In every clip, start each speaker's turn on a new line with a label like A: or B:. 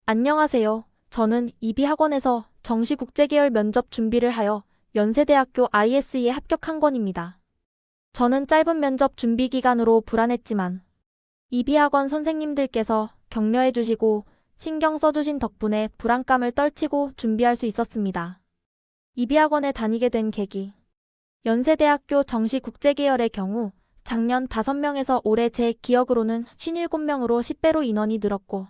A: 안녕하세요. 저는 이비학원에서 정시국제계열 면접 준비를 하여 연세대학교 ISE에 합격한 건입니다. 저는 짧은 면접 준비 기간으로 불안했지만 이비학원 선생님들께서 격려해 주시고 신경 써주신 덕분에 불안감을 떨치고 준비할 수 있었습니다. 이비학원에 다니게 된 계기. 연세대학교 정시국제계열의 경우 작년 5명에서 올해 제 기억으로는 57명으로 10배로 인원이 늘었고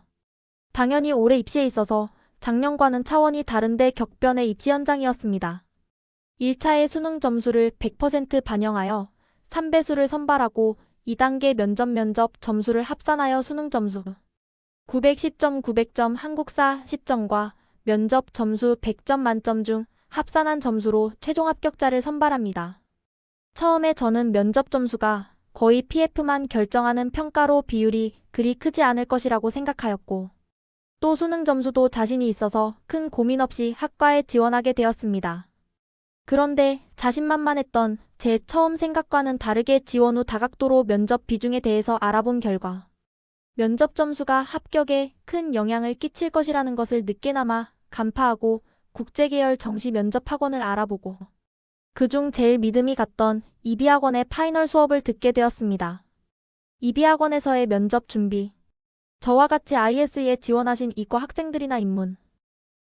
A: 당연히 올해 입시에 있어서 작년과는 차원이 다른데 격변의 입시 현장이었습니다. 1차의 수능 점수를 100% 반영하여 3배수를 선발하고 2단계 면접 점수를 합산하여 수능 점수 910점 900점 한국사 10점과 면접 점수 100점 만점 중 합산한 점수로 최종 합격자를 선발합니다. 처음에 저는 면접 점수가 거의 PF만 결정하는 평가로 비율이 그리 크지 않을 것이라고 생각하였고 또 수능 점수도 자신이 있어서 큰 고민 없이 학과에 지원하게 되었습니다. 그런데 자신만만했던 제 처음 생각과는 다르게 지원 후 다각도로 면접 비중에 대해서 알아본 결과 면접 점수가 합격에 큰 영향을 끼칠 것이라는 것을 늦게나마 간파하고 국제계열 정시 면접 학원을 알아보고 그중 제일 믿음이 갔던 이비학원의 파이널 수업을 듣게 되었습니다. 이비학원에서의 면접 준비. 저와 같이 ISE에 지원하신 이과 학생들이나 인문,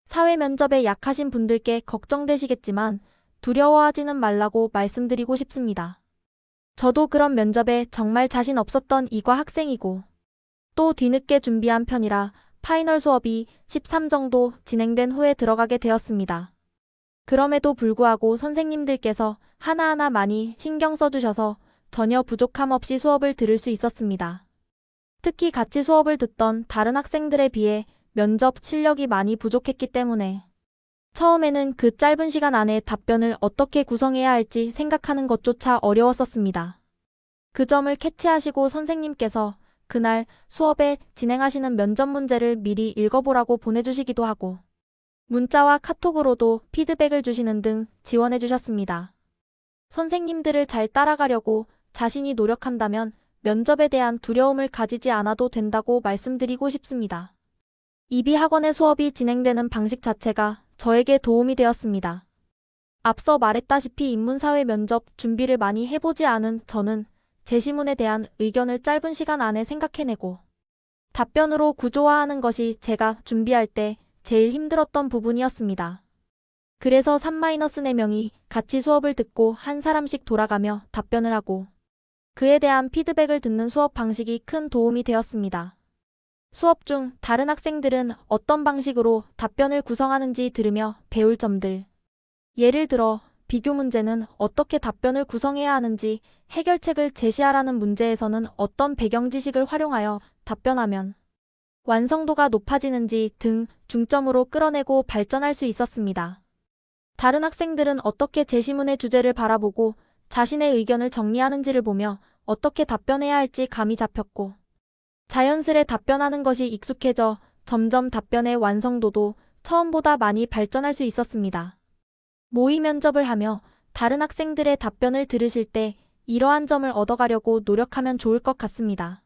A: 사회 면접에 약하신 분들께 걱정되시겠지만 두려워하지는 말라고 말씀드리고 싶습니다. 저도 그런 면접에 정말 자신 없었던 이과 학생이고 또 뒤늦게 준비한 편이라 파이널 수업이 13 정도 진행된 후에 들어가게 되었습니다. 그럼에도 불구하고 선생님들께서 하나하나 많이 신경 써주셔서 전혀 부족함 없이 수업을 들을 수 있었습니다. 특히 같이 수업을 듣던 다른 학생들에 비해 면접 실력이 많이 부족했기 때문에 처음에는 그 짧은 시간 안에 답변을 어떻게 구성해야 할지 생각하는 것조차 어려웠었습니다. 그 점을 캐치하시고 선생님께서 그날 수업에 진행하시는 면접 문제를 미리 읽어보라고 보내주시기도 하고 문자와 카톡으로도 피드백을 주시는 등 지원해 주셨습니다. 선생님들을 잘 따라가려고 자신이 노력한다면 면접에 대한 두려움을 가지지 않아도 된다고 말씀드리고 싶습니다. 이비학원의 수업이 진행되는 방식 자체가 저에게 도움이 되었습니다. 앞서 말했다시피 인문사회 면접 준비를 많이 해보지 않은 저는 제시문에 대한 의견을 짧은 시간 안에 생각해내고 답변으로 구조화하는 것이 제가 준비할 때 제일 힘들었던 부분이었습니다. 그래서 3-4명이 같이 수업을 듣고 한 사람씩 돌아가며 답변을 하고 그에 대한 피드백을 듣는 수업 방식이 큰 도움이 되었습니다. 수업 중 다른 학생들은 어떤 방식으로 답변을 구성하는지 들으며 배울 점들. 예를 들어 비교 문제는 어떻게 답변을 구성해야 하는지, 해결책을 제시하라는 문제에서는 어떤 배경 지식을 활용하여 답변하면 완성도가 높아지는지 등 중점으로 끌어내고 발전할 수 있었습니다. 다른 학생들은 어떻게 제시문의 주제를 바라보고 자신의 의견을 정리하는지를 보며 어떻게 답변해야 할지 감이 잡혔고 자연스레 답변하는 것이 익숙해져 점점 답변의 완성도도 처음보다 많이 발전할 수 있었습니다. 모의 면접을 하며 다른 학생들의 답변을 들으실 때 이러한 점을 얻어가려고 노력하면 좋을 것 같습니다.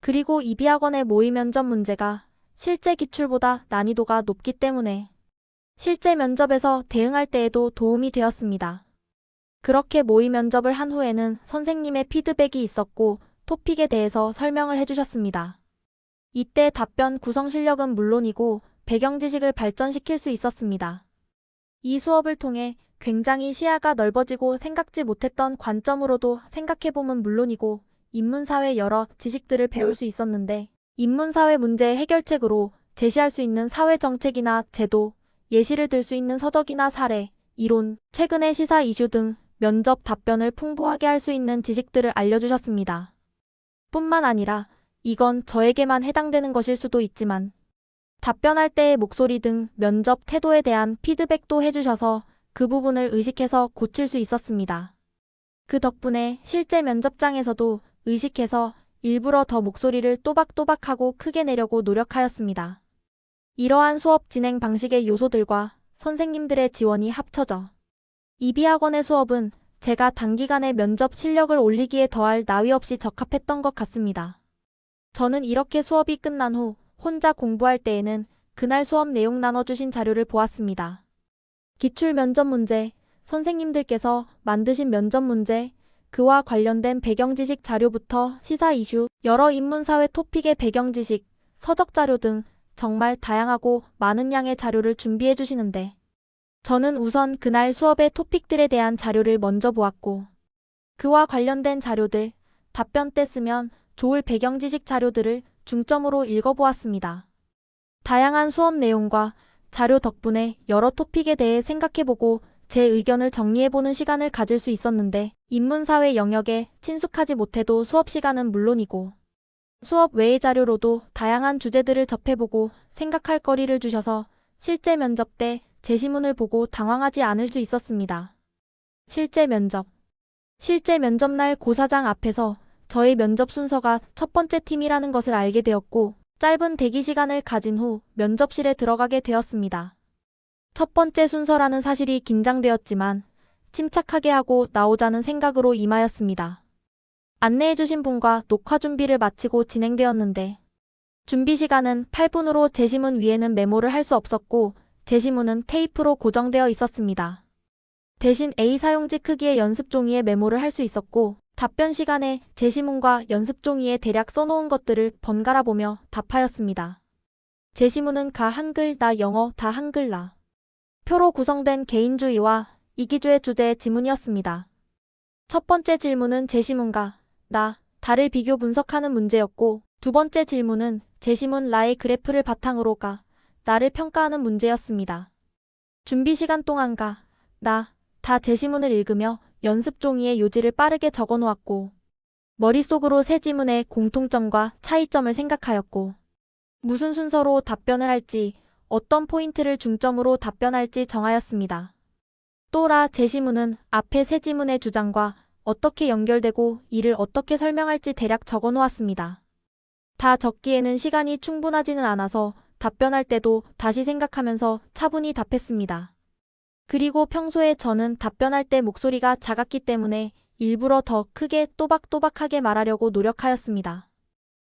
A: 그리고 이비학원의 모의 면접 문제가 실제 기출보다 난이도가 높기 때문에 실제 면접에서 대응할 때에도 도움이 되었습니다. 그렇게 모의 면접을 한 후에는 선생님의 피드백이 있었고 토픽에 대해서 설명을 해주셨습니다. 이때 답변 구성 실력은 물론이고 배경 지식을 발전시킬 수 있었습니다. 이 수업을 통해 굉장히 시야가 넓어지고 생각지 못했던 관점으로도 생각해보면 물론이고 인문사회 여러 지식들을 배울 수 있었는데 인문사회 문제의 해결책으로 제시할 수 있는 사회정책이나 제도, 예시를 들 수 있는 서적이나 사례, 이론, 최근의 시사 이슈 등 면접 답변을 풍부하게 할 수 있는 지식들을 알려주셨습니다. 뿐만 아니라 이건 저에게만 해당되는 것일 수도 있지만 답변할 때의 목소리 등 면접 태도에 대한 피드백도 해주셔서 그 부분을 의식해서 고칠 수 있었습니다. 그 덕분에 실제 면접장에서도 의식해서 일부러 더 목소리를 또박또박하고 크게 내려고 노력하였습니다. 이러한 수업 진행 방식의 요소들과 선생님들의 지원이 합쳐져 이비학원의 수업은 제가 단기간에 면접 실력을 올리기에 더할 나위 없이 적합했던 것 같습니다. 저는 이렇게 수업이 끝난 후 혼자 공부할 때에는 그날 수업 내용 나눠주신 자료를 보았습니다. 기출 면접 문제, 선생님들께서 만드신 면접 문제, 그와 관련된 배경 지식 자료부터 시사 이슈, 여러 인문사회 토픽의 배경 지식, 서적 자료 등 정말 다양하고 많은 양의 자료를 준비해 주시는데 저는 우선 그날 수업의 토픽들에 대한 자료를 먼저 보았고 그와 관련된 자료들, 답변 때 쓰면 좋을 배경 지식 자료들을 중점으로 읽어보았습니다. 다양한 수업 내용과 자료 덕분에 여러 토픽에 대해 생각해보고 제 의견을 정리해보는 시간을 가질 수 있었는데 인문사회 영역에 친숙하지 못해도 수업 시간은 물론이고 수업 외의 자료로도 다양한 주제들을 접해보고 생각할 거리를 주셔서 실제 면접 때 제시문을 보고 당황하지 않을 수 있었습니다. 실제 면접 날 고사장 앞에서 저의 면접 순서가 첫 번째 팀이라는 것을 알게 되었고 짧은 대기 시간을 가진 후 면접실에 들어가게 되었습니다. 첫 번째 순서라는 사실이 긴장되었지만 침착하게 하고 나오자는 생각으로 임하였습니다. 안내해주신 분과 녹화 준비를 마치고 진행되었는데 준비 시간은 8분으로 제시문 위에는 메모를 할 수 없었고 제시문은 테이프로 고정되어 있었습니다. 대신 A 사용지 크기의 연습 종이에 메모를 할 수 있었고 답변 시간에 제시문과 연습 종이에 대략 써놓은 것들을 번갈아 보며 답하였습니다. 제시문은 가 한글, 나 영어, 다 한글, 나 표로 구성된 개인주의와 이기주의 주제의 지문이었습니다. 첫 번째 질문은 제시문과 나, 다를 비교 분석하는 문제였고 두 번째 질문은 제시문 라의 그래프를 바탕으로 가, 나를 평가하는 문제였습니다. 준비 시간 동안 가, 나, 다 제시문을 읽으며 연습 종이에 요지를 빠르게 적어 놓았고 머릿속으로 세 지문의 공통점과 차이점을 생각하였고 무슨 순서로 답변을 할지 어떤 포인트를 중점으로 답변할지 정하였습니다. 또 라 제시문은 앞에 세 지문의 주장과 어떻게 연결되고 이를 어떻게 설명할지 대략 적어 놓았습니다. 다 적기에는 시간이 충분하지는 않아서 답변할 때도 다시 생각하면서 차분히 답했습니다. 그리고 평소에 저는 답변할 때 목소리가 작았기 때문에 일부러 더 크게 또박또박하게 말하려고 노력하였습니다.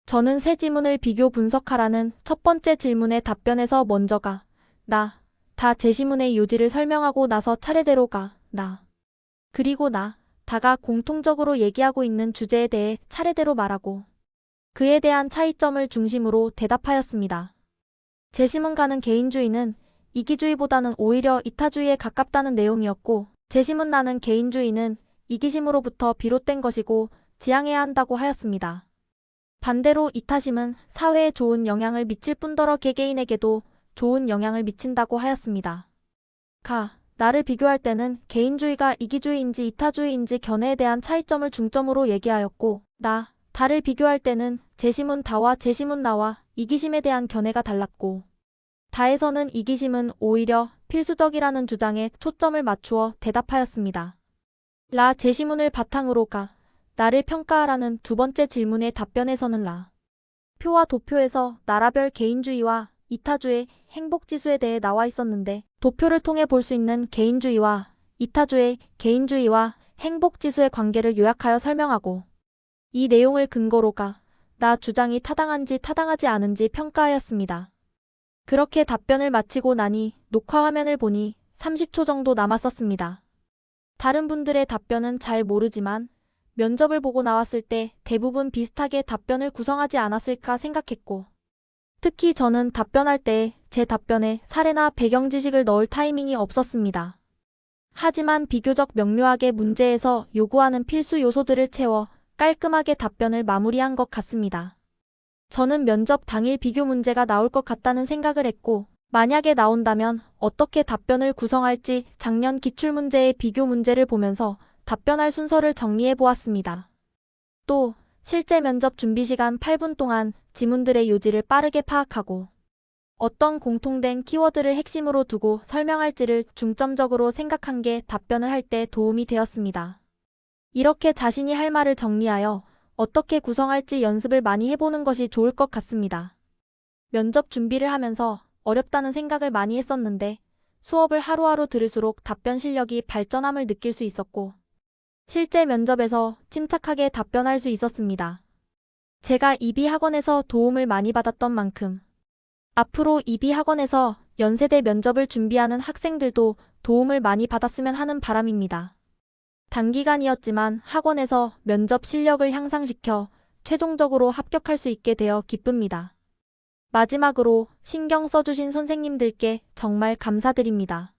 A: 저는 세 지문을 비교 분석하라는 첫 번째 질문의 답변에서 먼저 가, 나, 다 제시문의 요지를 설명하고 나서 차례대로 가, 나, 그리고 나, 다가 공통적으로 얘기하고 있는 주제에 대해 차례대로 말하고 그에 대한 차이점을 중심으로 대답하였습니다. 제시문가는 개인주의는 이기주의보다는 오히려 이타주의에 가깝다는 내용이었고 제시문 나는 개인주의는 이기심으로부터 비롯된 것이고 지향해야 한다고 하였습니다. 반대로 이타심은 사회에 좋은 영향을 미칠 뿐더러 개개인에게도 좋은 영향을 미친다고 하였습니다. 가, 나를 비교할 때는 개인주의가 이기주의인지 이타주의인지 견해에 대한 차이점을 중점으로 얘기하였고 나, 다를 비교할 때는 제시문 다와 제시문 나와 이기심에 대한 견해가 달랐고 다에서는 이기심은 오히려 필수적이라는 주장에 초점을 맞추어 대답하였습니다. 라 제시문을 바탕으로 가, 나를 평가하라는 두 번째 질문의 답변에서는 라 표와 도표에서 나라별 개인주의와 이타주의 행복지수에 대해 나와 있었는데 도표를 통해 볼 수 있는 개인주의와 이타주의 개인주의와 행복지수의 관계를 요약하여 설명하고 이 내용을 근거로 가, 나 주장이 타당한지 타당하지 않은지 평가하였습니다. 그렇게 답변을 마치고 나니 녹화 화면을 보니 30초 정도 남았었습니다. 다른 분들의 답변은 잘 모르지만 면접을 보고 나왔을 때 대부분 비슷하게 답변을 구성하지 않았을까 생각했고 특히 저는 답변할 때 제 답변에 사례나 배경 지식을 넣을 타이밍이 없었습니다. 하지만 비교적 명료하게 문제에서 요구하는 필수 요소들을 채워 깔끔하게 답변을 마무리한 것 같습니다. 저는 면접 당일 비교 문제가 나올 것 같다는 생각을 했고 만약에 나온다면 어떻게 답변을 구성할지 작년 기출문제의 비교 문제를 보면서 답변할 순서를 정리해 보았습니다. 또 실제 면접 준비 시간 8분 동안 지문들의 요지를 빠르게 파악하고 어떤 공통된 키워드를 핵심으로 두고 설명할지를 중점적으로 생각한 게 답변을 할 때 도움이 되었습니다. 이렇게 자신이 할 말을 정리하여 어떻게 구성할지 연습을 많이 해보는 것이 좋을 것 같습니다. 면접 준비를 하면서 어렵다는 생각을 많이 했었는데 수업을 하루하루 들을수록 답변 실력이 발전함을 느낄 수 있었고 실제 면접에서 침착하게 답변할 수 있었습니다. 제가 이비 학원에서 도움을 많이 받았던 만큼 앞으로 이비학원에서 연세대 면접을 준비하는 학생들도 도움을 많이 받았으면 하는 바람입니다. 단기간이었지만 학원에서 면접 실력을 향상시켜 최종적으로 합격할 수 있게 되어 기쁩니다. 마지막으로 신경 써주신 선생님들께 정말 감사드립니다.